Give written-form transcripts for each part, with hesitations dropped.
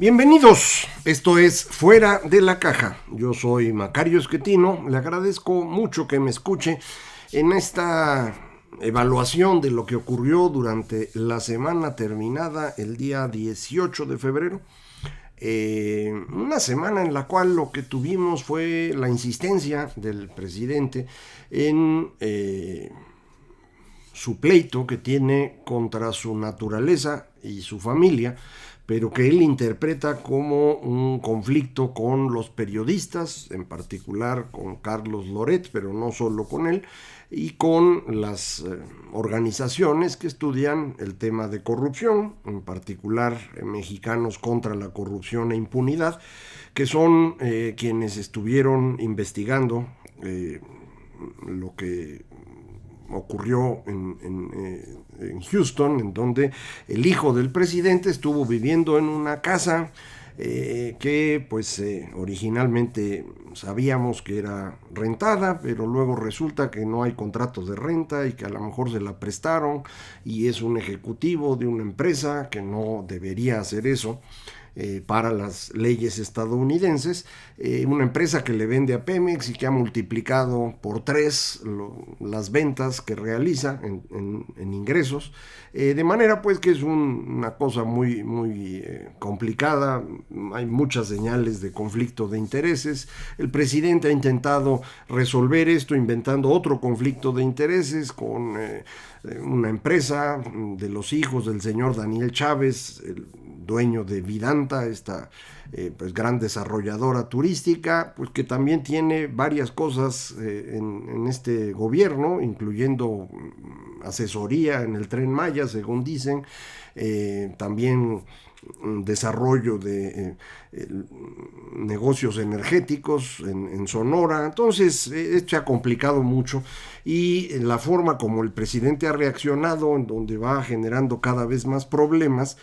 Bienvenidos, esto es Fuera de la Caja. Yo soy Macario Esquetino, le agradezco mucho que me escuche en esta evaluación de lo que ocurrió durante la semana terminada el día 18 de febrero. Una semana en la cual lo que tuvimos fue la insistencia del presidente en su pleito que tiene contra su naturaleza y su familia, pero que él interpreta como un conflicto con los periodistas, en particular con Carlos Loret, pero no solo con él, y con las organizaciones que estudian el tema de corrupción, en particular Mexicanos contra la Corrupción e Impunidad, que son quienes estuvieron investigando lo que ocurrió en Houston, en donde el hijo del presidente estuvo viviendo en una casa que pues originalmente sabíamos que era rentada, pero luego resulta que no hay contratos de renta y que a lo mejor se la prestaron y es un ejecutivo de una empresa que no debería hacer eso. Para las leyes estadounidenses, una empresa que le vende a Pemex y que ha multiplicado por 3 las ventas que realiza en ingresos, de manera pues que es una cosa muy complicada. Hay muchas señales de conflicto de intereses. El presidente ha intentado resolver esto inventando otro conflicto de intereses con una empresa de los hijos del señor Daniel Chávez, el dueño de Vidanta, esta pues gran desarrolladora turística, pues que también tiene varias cosas en este gobierno, incluyendo asesoría en el Tren Maya, según dicen, también desarrollo de negocios energéticos en Sonora. Entonces esto se ha complicado mucho y la forma como el presidente ha reaccionado, en donde va generando cada vez más problemas,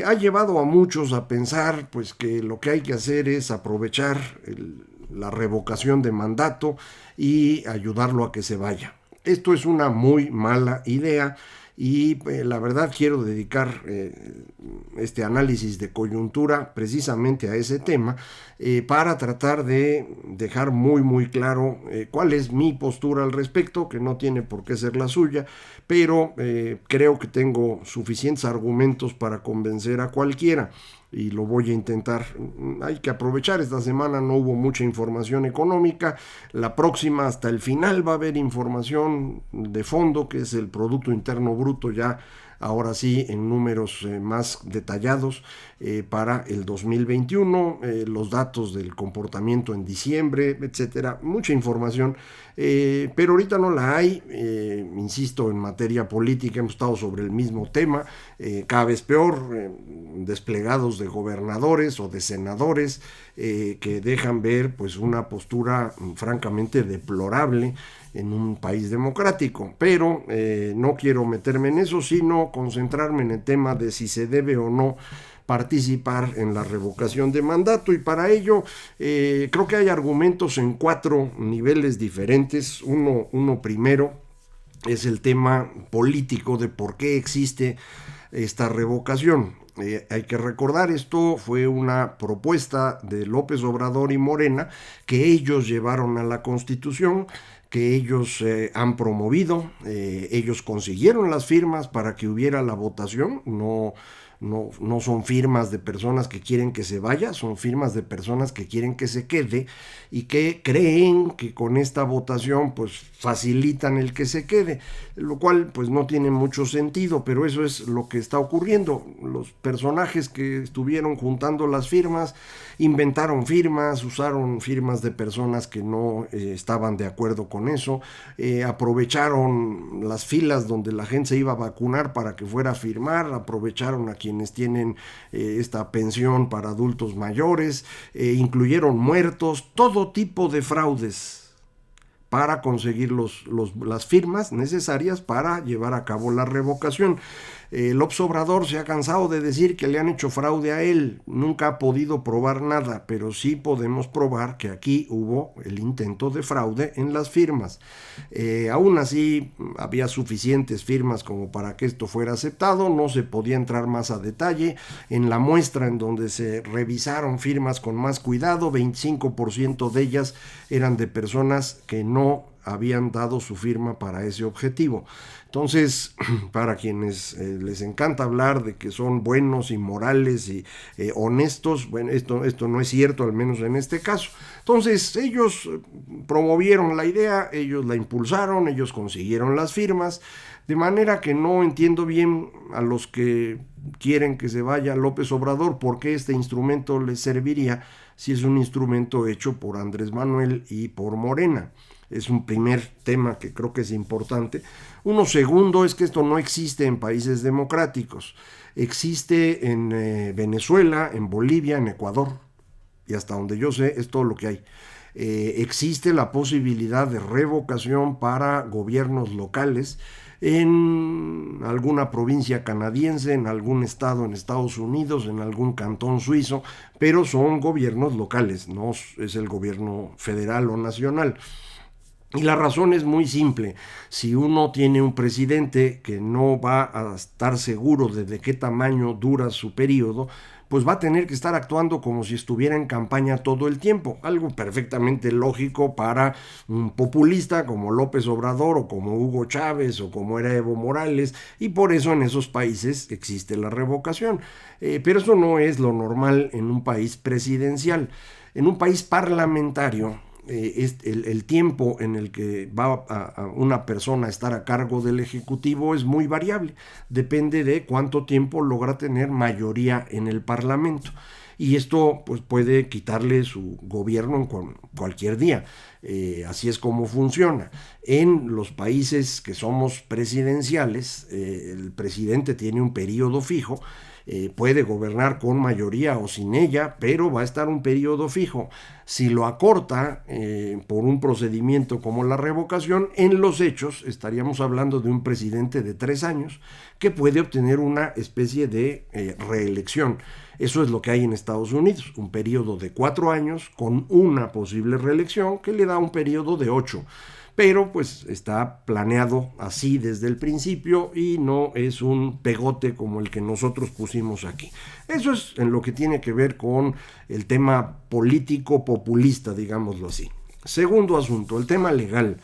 ha llevado a muchos a pensar pues que lo que hay que hacer es aprovechar la revocación de mandato y ayudarlo a que se vaya. Esto es una muy mala idea y la verdad quiero dedicar este análisis de coyuntura precisamente a ese tema para tratar de dejar muy claro cuál es mi postura al respecto, que no tiene por qué ser la suya, pero creo que tengo suficientes argumentos para convencer a cualquiera y lo voy a intentar. Hay que aprovechar, esta semana no hubo mucha información económica, la próxima hasta el final va a haber información de fondo, que es el Producto Interno Bruto, ya ahora sí en números más detallados para el 2021, los datos del comportamiento en diciembre, etcétera, mucha información, pero ahorita no la hay. Insisto, en materia política hemos estado sobre el mismo tema, cada vez peor, desplegados de gobernadores o de senadores que dejan ver pues una postura francamente deplorable en un país democrático, pero no quiero meterme en eso, sino concentrarme en el tema de si se debe o no participar en la revocación de mandato, y para ello creo que hay argumentos en 4 niveles diferentes. Uno primero es el tema político de por qué existe esta revocación. Hay que recordar, esto fue una propuesta de López Obrador y Morena que ellos llevaron a la Constitución, que ellos han promovido, ellos consiguieron las firmas para que hubiera la votación. No son firmas de personas que quieren que se vaya, son firmas de personas que quieren que se quede y que creen que con esta votación pues facilitan el que se quede, lo cual pues no tiene mucho sentido, pero eso es lo que está ocurriendo. Los personajes que estuvieron juntando las firmas inventaron firmas, usaron firmas de personas que no estaban de acuerdo con eso, aprovecharon las filas donde la gente se iba a vacunar para que fuera a firmar, aprovecharon a quienes tienen esta pensión para adultos mayores, incluyeron muertos, todo tipo de fraudes para conseguir las firmas necesarias para llevar a cabo la revocación. López Obrador se ha cansado de decir que le han hecho fraude a él, nunca ha podido probar nada, pero sí podemos probar que aquí hubo el intento de fraude en las firmas. Aún así había suficientes firmas como para que esto fuera aceptado, no se podía entrar más a detalle. En la muestra en donde se revisaron firmas con más cuidado, 25% de ellas eran de personas que no habían dado su firma para ese objetivo. Entonces, para quienes les encanta hablar de que son buenos y morales y honestos, bueno, esto no es cierto, al menos en este caso. Entonces, ellos promovieron la idea, ellos la impulsaron, ellos consiguieron las firmas, de manera que no entiendo bien a los que quieren que se vaya López Obrador, por qué este instrumento les serviría si es un instrumento hecho por Andrés Manuel y por Morena. Es un primer tema que creo que es importante. Uno segundo es que esto no existe en países democráticos. Existe en Venezuela, en Bolivia, en Ecuador. Y hasta donde yo sé es todo lo que hay. Existe la posibilidad de revocación para gobiernos locales en alguna provincia canadiense, en algún estado en Estados Unidos, en algún cantón suizo, pero son gobiernos locales, no es el gobierno federal o nacional. Y la razón es muy simple. Si uno tiene un presidente que no va a estar seguro de qué tamaño dura su periodo, pues va a tener que estar actuando como si estuviera en campaña todo el tiempo. Algo perfectamente lógico para un populista como López Obrador o como Hugo Chávez o como era Evo Morales. Y por eso en esos países existe la revocación. Pero eso no es lo normal en un país presidencial. En un país parlamentario, el tiempo en el que va a una persona a estar a cargo del Ejecutivo es muy variable, depende de cuánto tiempo logra tener mayoría en el Parlamento. Y esto pues, puede quitarle su gobierno en cualquier día. Así es como funciona. En los países que somos presidenciales, el presidente tiene un periodo fijo, puede gobernar con mayoría o sin ella, pero va a estar un periodo fijo. Si lo acorta por un procedimiento como la revocación, en los hechos estaríamos hablando de un presidente de 3 años que puede obtener una especie de reelección. Eso es lo que hay en Estados Unidos, un periodo de 4 años con una posible reelección que le da un periodo de 8. Pero pues está planeado así desde el principio y no es un pegote como el que nosotros pusimos aquí. Eso es en lo que tiene que ver con el tema político populista, digámoslo así. Segundo asunto, el tema legal.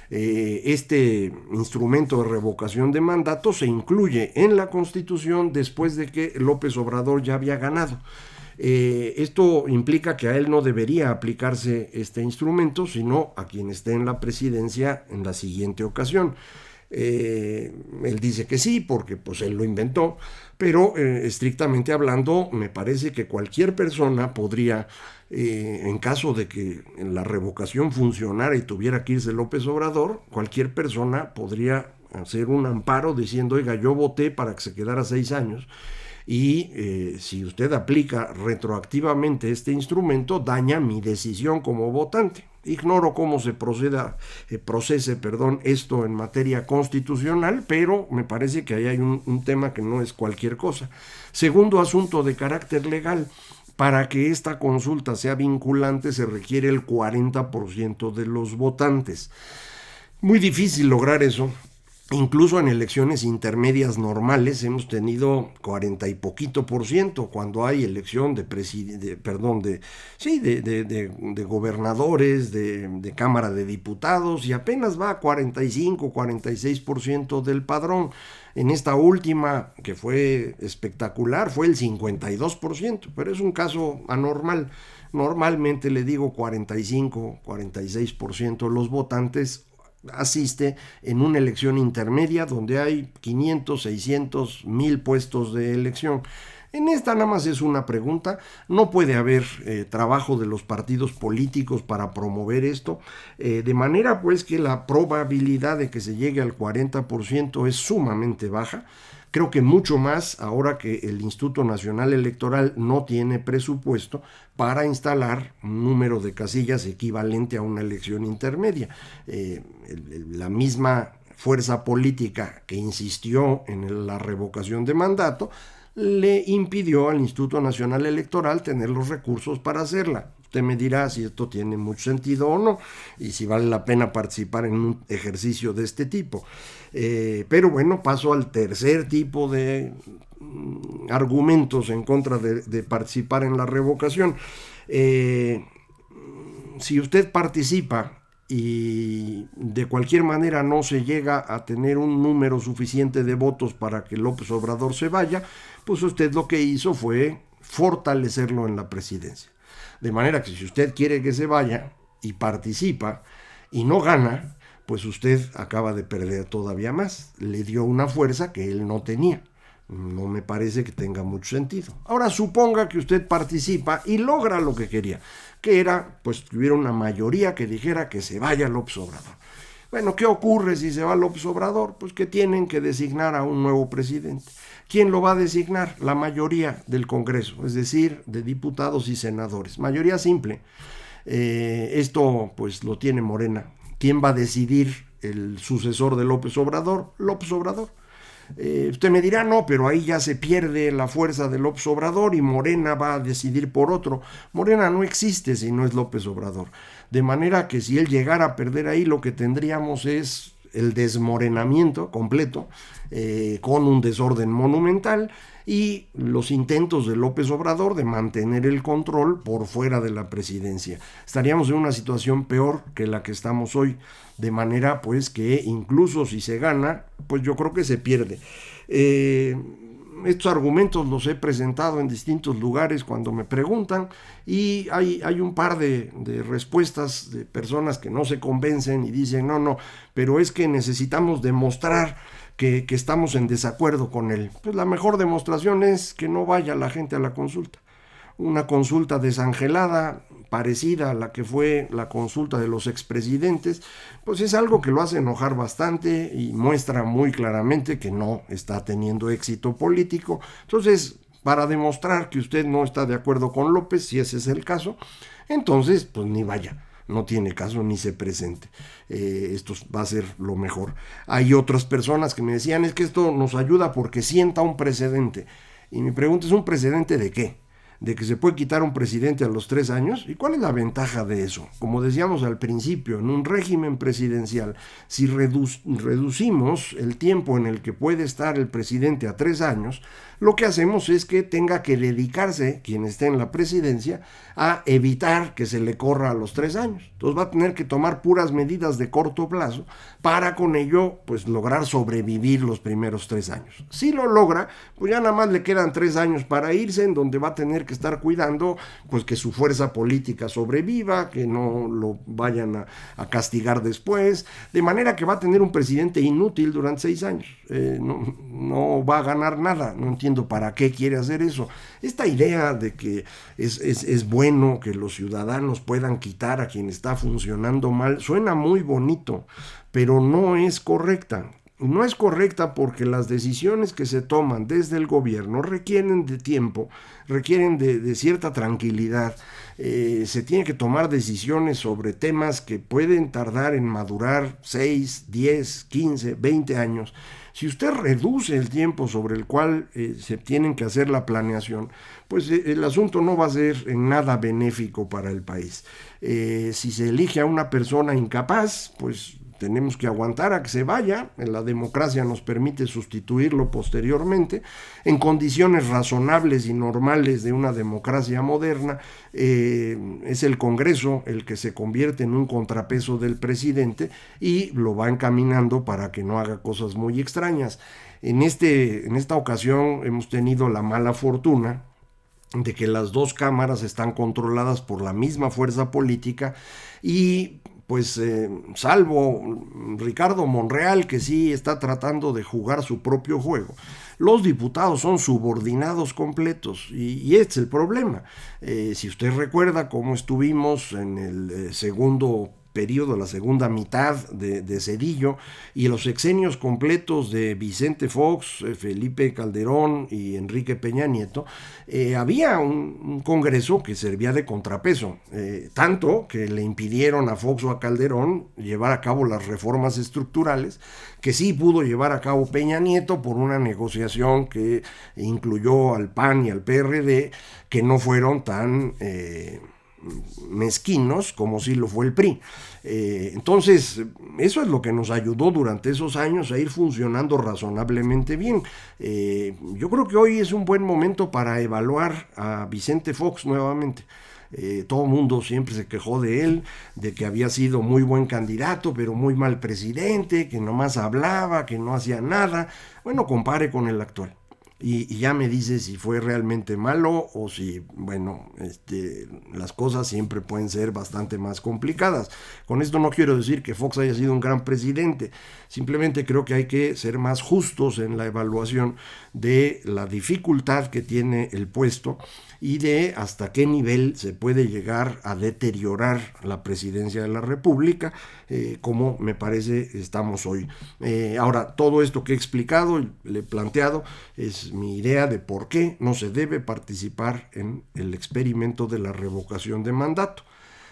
Este instrumento de revocación de mandato se incluye en la Constitución después de que López Obrador ya había ganado. Esto implica que a él no debería aplicarse este instrumento, sino a quien esté en la presidencia en la siguiente ocasión. Él dice que sí, porque pues él lo inventó, pero estrictamente hablando, me parece que cualquier persona podría, en caso de que la revocación funcionara y tuviera que irse López Obrador, cualquier persona podría hacer un amparo diciendo, oiga, yo voté para que se quedara 6 años, y si usted aplica retroactivamente este instrumento, daña mi decisión como votante. Ignoro cómo se procese esto en materia constitucional, pero me parece que ahí hay un tema que no es cualquier cosa. Segundo asunto de carácter legal. Para que esta consulta sea vinculante se requiere el 40% de los votantes. Muy difícil lograr eso. Incluso en elecciones intermedias normales hemos tenido 40 y poquito por ciento cuando hay elección de gobernadores, de Cámara de Diputados, y apenas va a 45, 46% del padrón. En esta última, que fue espectacular, fue el 52%, pero es un caso anormal. Normalmente le digo 45, 46% de los votantes asiste en una elección intermedia donde hay 500, 600, 1000 puestos de elección. En esta nada más es una pregunta, no puede haber trabajo de los partidos políticos para promover esto, de manera pues que la probabilidad de que se llegue al 40% es sumamente baja. Creo que mucho más ahora que el Instituto Nacional Electoral no tiene presupuesto para instalar un número de casillas equivalente a una elección intermedia. La misma fuerza política que insistió en la revocación de mandato le impidió al Instituto Nacional Electoral tener los recursos para hacerla. Usted me dirá si esto tiene mucho sentido o no, y si vale la pena participar en un ejercicio de este tipo. Pero bueno, paso al tercer tipo de argumentos en contra de participar en la revocación. Si usted participa y de cualquier manera no se llega a tener un número suficiente de votos para que López Obrador se vaya, pues usted lo que hizo fue fortalecerlo en la presidencia. De manera que si usted quiere que se vaya y participa y no gana, pues usted acaba de perder todavía más. Le dio una fuerza que él no tenía. No me parece que tenga mucho sentido. Ahora suponga que usted participa y logra lo que quería, que era pues que hubiera una mayoría que dijera que se vaya López Obrador. Bueno, ¿qué ocurre si se va López Obrador? Pues que tienen que designar a un nuevo presidente. ¿Quién lo va a designar? La mayoría del Congreso, es decir, de diputados y senadores. Mayoría simple. Esto pues lo tiene Morena. ¿Quién va a decidir el sucesor de López Obrador? López Obrador. Usted me dirá, no, pero ahí ya se pierde la fuerza de López Obrador y Morena va a decidir por otro. Morena no existe si no es López Obrador. De manera que si él llegara a perder ahí, lo que tendríamos es el desmorenamiento completo, con un desorden monumental y los intentos de López Obrador de mantener el control por fuera de la presidencia. Estaríamos en una situación peor que la que estamos hoy, de manera pues que incluso si se gana, pues yo creo que se pierde. Estos argumentos los he presentado en distintos lugares cuando me preguntan y hay un par de respuestas de personas que no se convencen y dicen no, pero es que necesitamos demostrar que estamos en desacuerdo con él. Pues la mejor demostración es que no vaya la gente a la consulta. Una consulta desangelada, parecida a la que fue la consulta de los expresidentes, pues es algo que lo hace enojar bastante y muestra muy claramente que no está teniendo éxito político. Entonces, para demostrar que usted no está de acuerdo con López, si ese es el caso, entonces pues ni vaya. No tiene caso ni se presente. Esto va a ser lo mejor. Hay otras personas que me decían, es que esto nos ayuda porque sienta un precedente. Y mi pregunta es, ¿un precedente de qué? ¿De que se puede quitar un presidente a los 3 años? ¿Y cuál es la ventaja de eso? Como decíamos al principio, en un régimen presidencial, si reducimos el tiempo en el que puede estar el presidente a 3 años, lo que hacemos es que tenga que dedicarse, quien esté en la presidencia, a evitar que se le corra a los 3 años. Entonces va a tener que tomar puras medidas de corto plazo para con ello pues lograr sobrevivir los primeros 3 años. Si lo logra, pues ya nada más le quedan 3 años para irse, en donde va a tener que estar cuidando pues que su fuerza política sobreviva, que no lo vayan a castigar después, de manera que va a tener un presidente inútil durante 6 años. No va a ganar nada. No entiendo para qué quiere hacer eso. Esta idea de que es bueno que los ciudadanos puedan quitar a quien está funcionando mal suena muy bonito, pero no es correcta. No es correcta porque las decisiones que se toman desde el gobierno requieren de tiempo, requieren de cierta tranquilidad. Se tienen que tomar decisiones sobre temas que pueden tardar en madurar 6, 10, 15, 20 años. Si usted reduce el tiempo sobre el cual se tienen que hacer la planeación, pues el asunto no va a ser en nada benéfico para el país. Si se elige a una persona incapaz, pues tenemos que aguantar a que se vaya. La democracia nos permite sustituirlo posteriormente en condiciones razonables y normales de una democracia moderna. Es el Congreso el que se convierte en un contrapeso del presidente y lo va encaminando para que no haga cosas muy extrañas. En esta ocasión hemos tenido la mala fortuna de que las dos cámaras están controladas por la misma fuerza política y pues salvo Ricardo Monreal, que sí está tratando de jugar su propio juego, los diputados son subordinados completos y este es el problema. Si usted recuerda cómo estuvimos en el segundo periodo, la segunda mitad de Zedillo y los sexenios completos de Vicente Fox, Felipe Calderón y Enrique Peña Nieto, había un Congreso que servía de contrapeso, tanto que le impidieron a Fox o a Calderón llevar a cabo las reformas estructurales que sí pudo llevar a cabo Peña Nieto por una negociación que incluyó al PAN y al PRD, que no fueron tan mezquinos como sí lo fue el PRI. Entonces, eso es lo que nos ayudó durante esos años a ir funcionando razonablemente bien. Yo creo que hoy es un buen momento para evaluar a Vicente Fox nuevamente. Todo el mundo siempre se quejó de él, de que había sido muy buen candidato, pero muy mal presidente, que nomás hablaba, que no hacía nada. Bueno, compare con el actual. Y ya me dice si fue realmente malo o si, bueno, las cosas siempre pueden ser bastante más complicadas. Con esto no quiero decir que Fox haya sido un gran presidente, simplemente creo que hay que ser más justos en la evaluación de la dificultad que tiene el puesto y de hasta qué nivel se puede llegar a deteriorar la presidencia de la República, como me parece estamos hoy. Ahora, todo esto que he explicado y le he planteado es mi idea de por qué no se debe participar en el experimento de la revocación de mandato.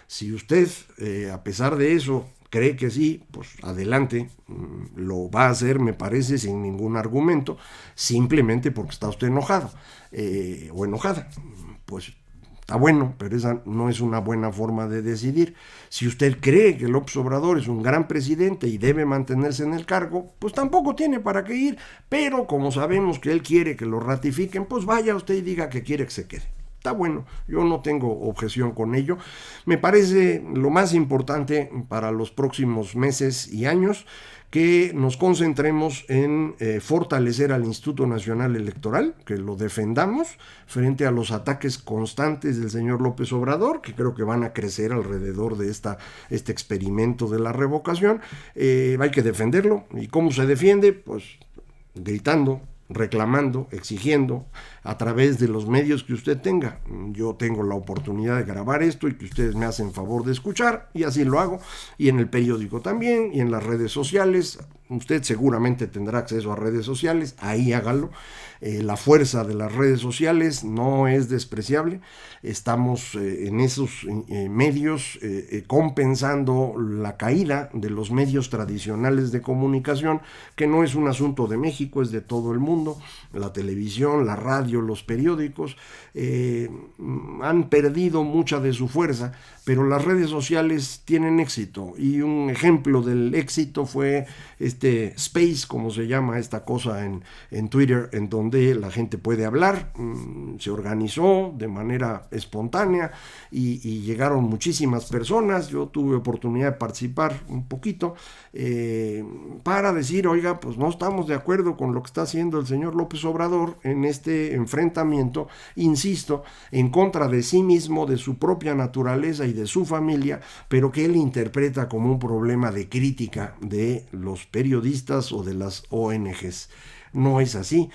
Si usted, a pesar de eso, cree que sí, pues adelante, lo va a hacer, me parece, sin ningún argumento, simplemente porque está usted enojado o enojada. Pues está bueno, pero esa no es una buena forma de decidir. Si usted cree que López Obrador es un gran presidente y debe mantenerse en el cargo, pues tampoco tiene para qué ir, pero como sabemos que él quiere que lo ratifiquen, pues vaya usted y diga que quiere que se quede. Está bueno, yo no tengo objeción con ello. Me parece lo más importante para los próximos meses y años que nos concentremos en fortalecer al Instituto Nacional Electoral, que lo defendamos frente a los ataques constantes del señor López Obrador, que creo que van a crecer alrededor de este experimento de la revocación. Hay que defenderlo. ¿Y cómo se defiende? Pues gritando, reclamando, exigiendo, a través de los medios que usted tenga. Yo tengo la oportunidad de grabar esto y que ustedes me hacen favor de escuchar, y así lo hago, y en el periódico también, y en las redes sociales. Usted seguramente tendrá acceso a redes sociales, ahí hágalo. La fuerza de las redes sociales no es despreciable. Estamos en esos medios compensando la caída de los medios tradicionales de comunicación, que no es un asunto de México, es de todo el mundo. La televisión, la radio, los periódicos han perdido mucha de su fuerza, pero las redes sociales tienen éxito, y un ejemplo del éxito fue Space, como se llama esta cosa en Twitter, en donde la gente puede hablar. Se organizó de manera espontánea y llegaron muchísimas personas. Yo tuve oportunidad de participar un poquito para decir, oiga, pues no estamos de acuerdo con lo que está haciendo el señor López Obrador en este enfrentamiento, insisto, en contra de sí mismo, de su propia naturaleza y de su familia, pero que él interpreta como un problema de crítica de los periodistas o de las ONGs. No es así.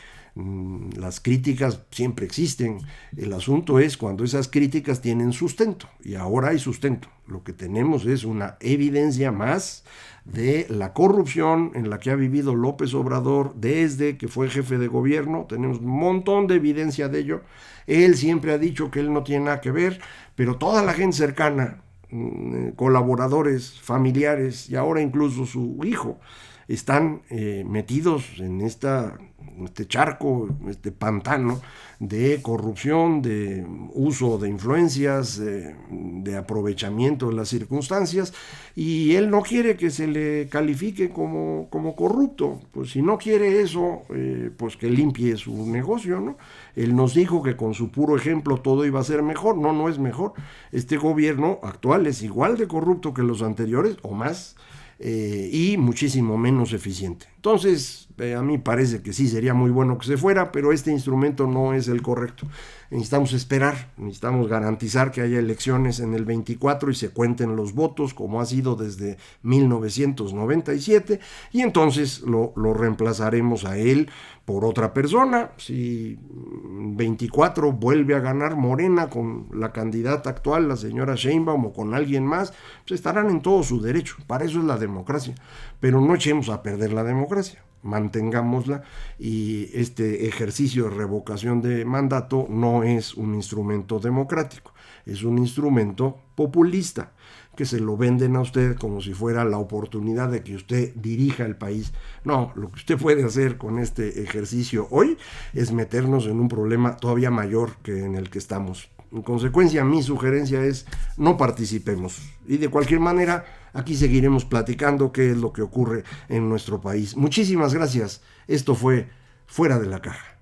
Las críticas siempre existen. El asunto es cuando esas críticas tienen sustento, y ahora hay sustento. Lo que tenemos es una evidencia más de la corrupción en la que ha vivido López Obrador desde que fue jefe de gobierno. Tenemos un montón de evidencia de ello. Él siempre ha dicho que él no tiene nada que ver, pero toda la gente cercana, colaboradores, familiares y ahora incluso su hijo, están metidos en este charco, este pantano de corrupción, de uso de influencias, de aprovechamiento de las circunstancias, y él no quiere que se le califique como corrupto. Pues si no quiere eso, pues que limpie su negocio, ¿no? Él nos dijo que con su puro ejemplo todo iba a ser mejor. No, no es mejor. Este gobierno actual es igual de corrupto que los anteriores o más, y muchísimo menos eficiente. Entonces, a mí parece que sí sería muy bueno que se fuera, pero este instrumento no es el correcto. Necesitamos esperar, necesitamos garantizar que haya elecciones en el 24 y se cuenten los votos como ha sido desde 1997 y entonces lo reemplazaremos a él por otra persona. Si 24 vuelve a ganar Morena con la candidata actual, la señora Sheinbaum, o con alguien más, pues estarán en todo su derecho. Para eso es la democracia. Pero no echemos a perder la democracia, mantengámosla, y este ejercicio de revocación de mandato no es un instrumento democrático, es un instrumento populista que se lo venden a usted como si fuera la oportunidad de que usted dirija el país. No, lo que usted puede hacer con este ejercicio hoy es meternos en un problema todavía mayor que en el que estamos. En consecuencia, mi sugerencia es no participemos. Y de cualquier manera, aquí seguiremos platicando qué es lo que ocurre en nuestro país. Muchísimas gracias. Esto fue Fuera de la Caja.